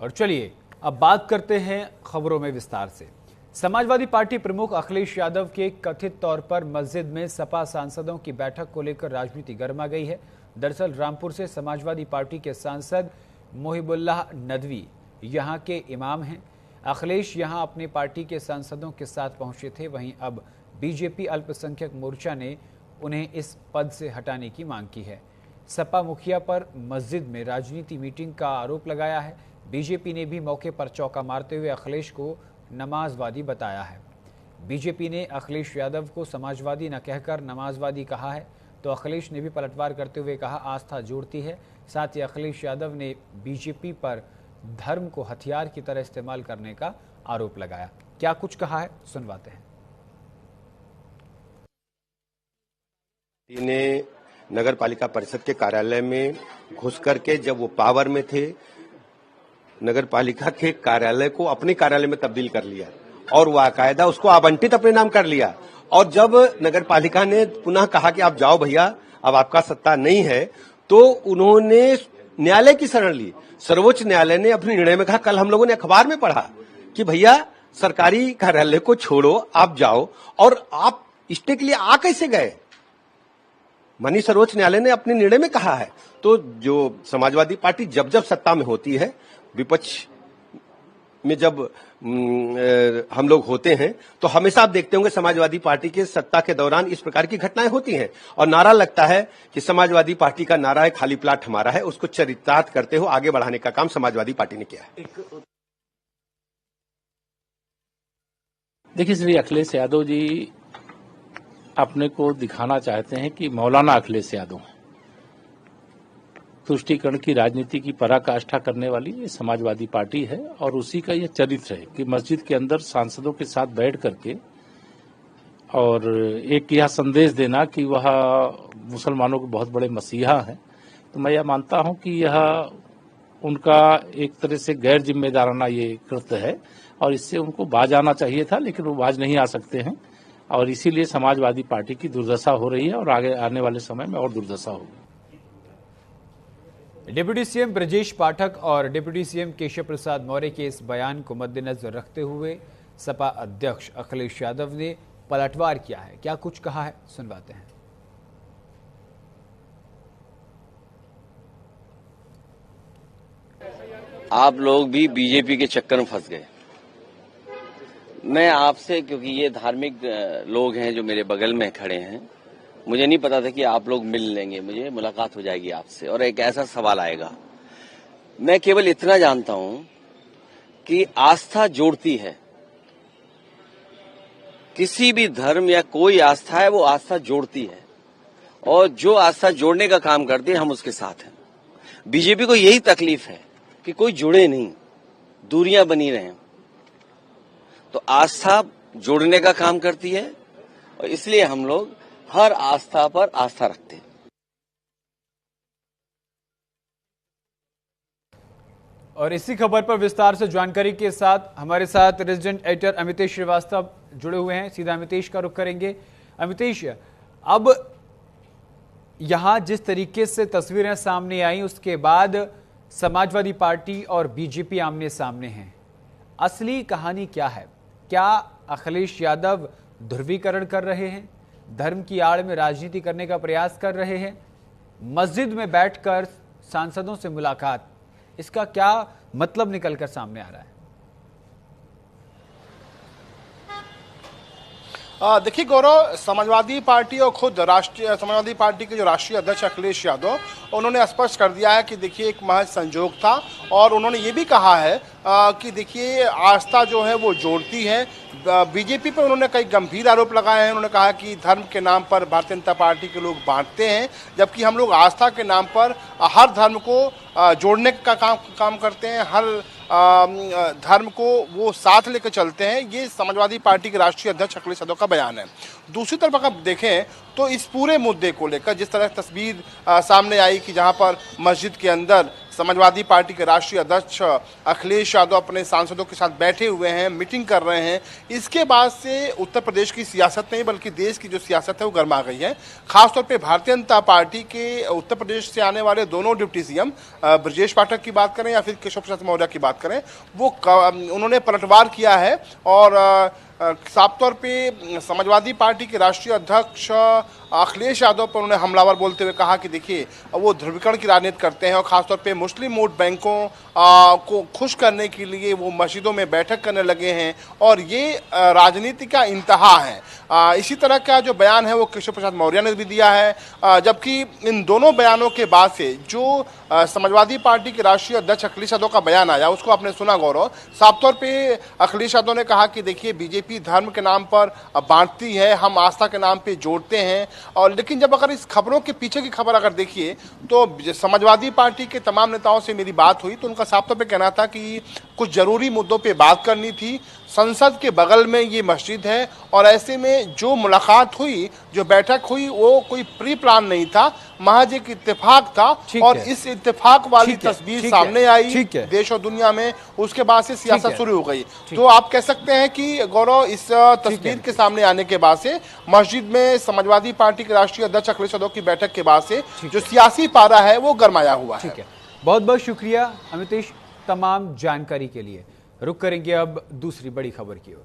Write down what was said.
और चलिए अब बात करते हैं खबरों में विस्तार से। समाजवादी पार्टी प्रमुख अखिलेश यादव के कथित तौर पर मस्जिद में सपा सांसदों की बैठक को लेकर राजनीति गर्मा गई है। दरअसल रामपुर से समाजवादी पार्टी के सांसद मोहिबुल्लाह नदवी यहां के इमाम हैं। अखिलेश यहां अपनी पार्टी के सांसदों के साथ पहुंचे थे। वहीं अब बीजेपी अल्पसंख्यक मोर्चा ने उन्हें इस पद से हटाने की मांग की है। सपा मुखिया पर मस्जिद में राजनीति मीटिंग का आरोप लगाया है। बीजेपी ने भी मौके पर चौका मारते हुए अखिलेश को नमाजवादी बताया है। बीजेपी ने अखिलेश यादव को समाजवादी न कहकर नमाजवादी कहा है, तो अखिलेश ने भी पलटवार करते हुए कहा आस्था जोड़ती है। साथ ही अखिलेश यादव ने बीजेपी पर धर्म को हथियार की तरह इस्तेमाल करने का आरोप लगाया। क्या कुछ कहा है, सुनवाते हैं। ने नगर पालिका परिषद के कार्यालय में घुस करके जब वो पावर में थे, नगर पालिका के कार्यालय को अपने कार्यालय में तब्दील कर लिया और बाकायदा उसको आवंटित अपने नाम कर लिया। और जब नगर पालिका ने पुनः कहा कि आप जाओ भैया, अब आपका सत्ता नहीं है, तो उन्होंने न्यायालय की शरण ली। सर्वोच्च न्यायालय ने अपने निर्णय में कहा, कल हम लोगों ने अखबार में पढ़ा कि भैया सरकारी कार्यालय को छोड़ो, आप जाओ। और आप स्टे के लिए आ कैसे गए? माननीय सर्वोच्च न्यायालय ने अपने निर्णय में कहा है। तो जो समाजवादी पार्टी जब जब सत्ता में होती है, विपक्ष में जब हम लोग होते हैं, तो हमेशा आप देखते होंगे समाजवादी पार्टी के सत्ता के दौरान इस प्रकार की घटनाएं होती हैं। और नारा लगता है कि समाजवादी पार्टी का नारा है खाली प्लाट हमारा है, उसको चरितार्थ करते हुए आगे बढ़ाने का काम समाजवादी पार्टी ने किया है। देखिए, श्री अखिलेश यादव जी अपने को दिखाना चाहते हैं कि मौलाना अखिलेश यादव हैं। तुष्टीकरण की राजनीति की पराकाष्ठा करने वाली ये समाजवादी पार्टी है और उसी का यह चरित्र है कि मस्जिद के अंदर सांसदों के साथ बैठ करके और एक यह संदेश देना कि वह मुसलमानों के बहुत बड़े मसीहा हैं। तो मैं यह मानता हूं कि यह उनका एक तरह से गैर जिम्मेदाराना ये कृत्य है और इससे उनको बाज आना चाहिए था, लेकिन वो बाज नहीं आ सकते हैं और इसीलिए समाजवादी पार्टी की दुर्दशा हो रही है और आगे आने वाले समय में और दुर्दशा होगी। डिप्टी सीएम ब्रजेश पाठक और डिप्टी सीएम केशव प्रसाद मौर्य के इस बयान को मद्देनजर रखते हुए सपा अध्यक्ष अखिलेश यादव ने पलटवार किया है। क्या कुछ कहा है, सुनवाते हैं। आप लोग भी बीजेपी के चक्कर में फंस गए। मैं आपसे, क्योंकि ये धार्मिक लोग हैं जो मेरे बगल में खड़े हैं, मुझे नहीं पता था कि आप लोग मिल लेंगे, मुझे मुलाकात हो जाएगी आपसे और एक ऐसा सवाल आएगा। मैं केवल इतना जानता हूं कि आस्था जोड़ती है। किसी भी धर्म या कोई आस्था है, वो आस्था जोड़ती है और जो आस्था जोड़ने का काम करती है हम उसके साथ हैं। बीजेपी को यही तकलीफ है कि कोई जुड़े नहीं, दूरियां बनी रहें। तो आस्था जोड़ने का काम करती है और इसलिए हम लोग हर आस्था पर आस्था रखते हैं। और इसी खबर पर विस्तार से जानकारी के साथ हमारे साथ रेजिडेंट एडिटर अमितेश श्रीवास्तव जुड़े हुए हैं। सीधा अमितेश का रुख करेंगे। अमितेश, अब यहां जिस तरीके से तस्वीरें सामने आई उसके बाद समाजवादी पार्टी और बीजेपी आमने सामने हैं, असली कहानी क्या है? क्या अखिलेश यादव ध्रुवीकरण कर रहे हैं, धर्म की आड़ में राजनीति करने का प्रयास कर रहे हैं? मस्जिद में बैठकर सांसदों से मुलाकात, इसका क्या मतलब निकलकर सामने आ रहा है? देखिए गौरव, समाजवादी पार्टी और खुद राष्ट्रीय समाजवादी पार्टी के जो राष्ट्रीय अध्यक्ष अखिलेश यादव, उन्होंने स्पष्ट कर दिया है कि देखिए एक महज संजोग था और उन्होंने ये भी कहा है कि देखिए आस्था जो है वो जोड़ती है। बीजेपी पर उन्होंने कई गंभीर आरोप लगाए हैं। उन्होंने कहा कि धर्म के नाम पर भारतीय जनता पार्टी के लोग बांटते हैं, जबकि हम लोग आस्था के नाम पर हर धर्म को जोड़ने का काम करते हैं, हर धर्म को वो साथ लेकर चलते हैं। ये समाजवादी पार्टी के राष्ट्रीय अध्यक्ष अखिलेश यादव का बयान है। दूसरी तरफ अगर देखें तो इस पूरे मुद्दे को लेकर जिस तरह तस्वीर सामने आई कि जहां पर मस्जिद के अंदर समाजवादी पार्टी के राष्ट्रीय अध्यक्ष अखिलेश यादव अपने सांसदों के साथ बैठे हुए हैं, मीटिंग कर रहे हैं। इसके बाद से उत्तर प्रदेश की सियासत नहीं बल्कि देश की जो सियासत है वो गर्मा गई है। खासतौर पे भारतीय जनता पार्टी के उत्तर प्रदेश से आने वाले दोनों डिप्टी सीएम ब्रजेश पाठक की बात करें या फिर केशव प्रसाद मौर्य की बात करें, वो उन्होंने पलटवार किया है और साफ तौर पे समाजवादी पार्टी के राष्ट्रीय अध्यक्ष अखिलेश यादव पर उन्होंने हमलावर बोलते हुए कहा कि देखिए वो ध्रुवीकरण की राजनीति करते हैं और खासतौर पे मुस्लिम वोट बैंकों को खुश करने के लिए वो मस्जिदों में बैठक करने लगे हैं और ये राजनीति का इंतहा है। इसी तरह का जो बयान है वो केशव प्रसाद मौर्य ने भी दिया है, जबकि इन दोनों बयानों के बाद से जो समाजवादी पार्टी के राष्ट्रीय अध्यक्ष अखिलेश यादव का बयान आया उसको आपने सुना गौरव। साफ तौर पे अखिलेश यादव ने कहा कि देखिए बीजेपी धर्म के नाम पर बांटती है, हम आस्था के नाम पे जोड़ते हैं। और लेकिन जब अगर इस खबरों के पीछे की खबर अगर देखिए तो समाजवादी पार्टी के तमाम नेताओं से मेरी बात हुई तो उनका साफ तौर पे कहना था कि कुछ जरूरी मुद्दों पे बात करनी थी, संसद के बगल में ये मस्जिद है और ऐसे में जो मुलाकात हुई, जो बैठक हुई वो कोई प्री प्लान नहीं था, महज एक इत्तेफाक था और इस इत्तेफाक वाली तस्वीर सामने आई देश और दुनिया में, उसके बाद से सियासत शुरू हो गई। तो आप कह सकते हैं कि गौरव इस तस्वीर के सामने आने के बाद से मस्जिद में समाजवादी पार्टी के राष्ट्रीय अध्यक्ष अखिलेश यादव की बैठक के बाद से जो सियासी पारा है वो गरमाया हुआ है। बहुत बहुत शुक्रिया अमितेश तमाम जानकारी के लिए। रुक करेंगे अब दूसरी बड़ी खबर की ओर।